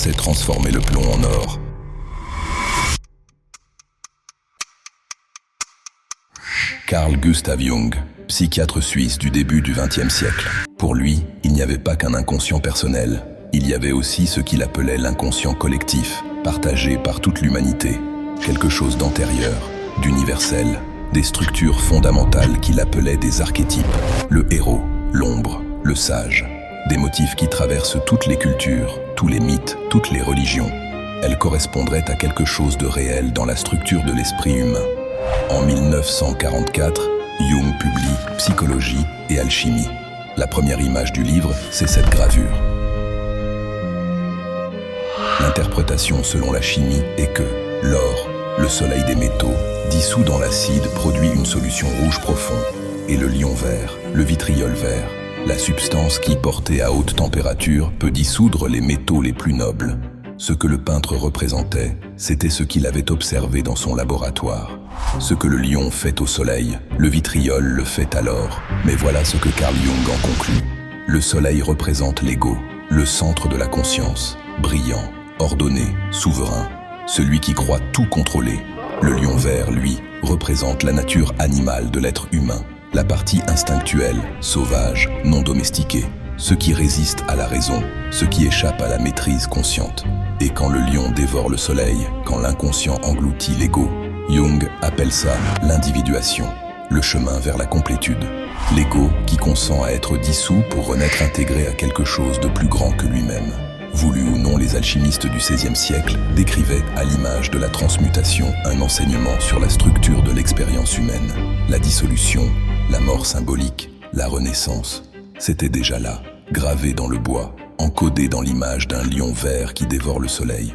pensait transformer le plomb en or. Carl Gustav Jung, psychiatre suisse du début du XXe siècle. Pour lui, il n'y avait pas qu'un inconscient personnel, il y avait aussi ce qu'il appelait l'inconscient collectif, partagé par toute l'humanité. Quelque chose d'antérieur, d'universel, des structures fondamentales qu'il appelait des archétypes. Le héros, l'ombre, le sage. Des motifs qui traversent toutes les cultures, tous les mythes, toutes les religions. Elles correspondraient à quelque chose de réel dans la structure de l'esprit humain. En 1944, Jung publie Psychologie et alchimie. La première image du livre, c'est cette gravure. L'interprétation selon la chimie est que l'or, le soleil des métaux, dissous dans l'acide, produit une solution rouge profonde. Et le lion vert, le vitriol vert, la substance qui, portée à haute température, peut dissoudre les métaux les plus nobles. Ce que le peintre représentait, c'était ce qu'il avait observé dans son laboratoire. Ce que le lion fait au soleil, le vitriol le fait à l'or. Mais voilà ce que Carl Jung en conclut. Le soleil représente l'ego, le centre de la conscience, brillant, ordonné, souverain, celui qui croit tout contrôler. Le lion vert, lui, représente la nature animale de l'être humain, la partie instinctuelle, sauvage, non domestiquée, ce qui résiste à la raison, ce qui échappe à la maîtrise consciente. Et quand le lion dévore le soleil, quand l'inconscient engloutit l'ego, Jung appelle ça l'individuation, le chemin vers la complétude. L'ego qui consent à être dissous pour renaître intégré à quelque chose de plus grand que lui-même. Voulu ou non, les alchimistes du XVIe siècle décrivaient, à l'image de la transmutation, un enseignement sur la structure de l'expérience humaine. La dissolution, la mort symbolique, la renaissance, c'était déjà là, gravé dans le bois, encodé dans l'image d'un lion vert qui dévore le soleil.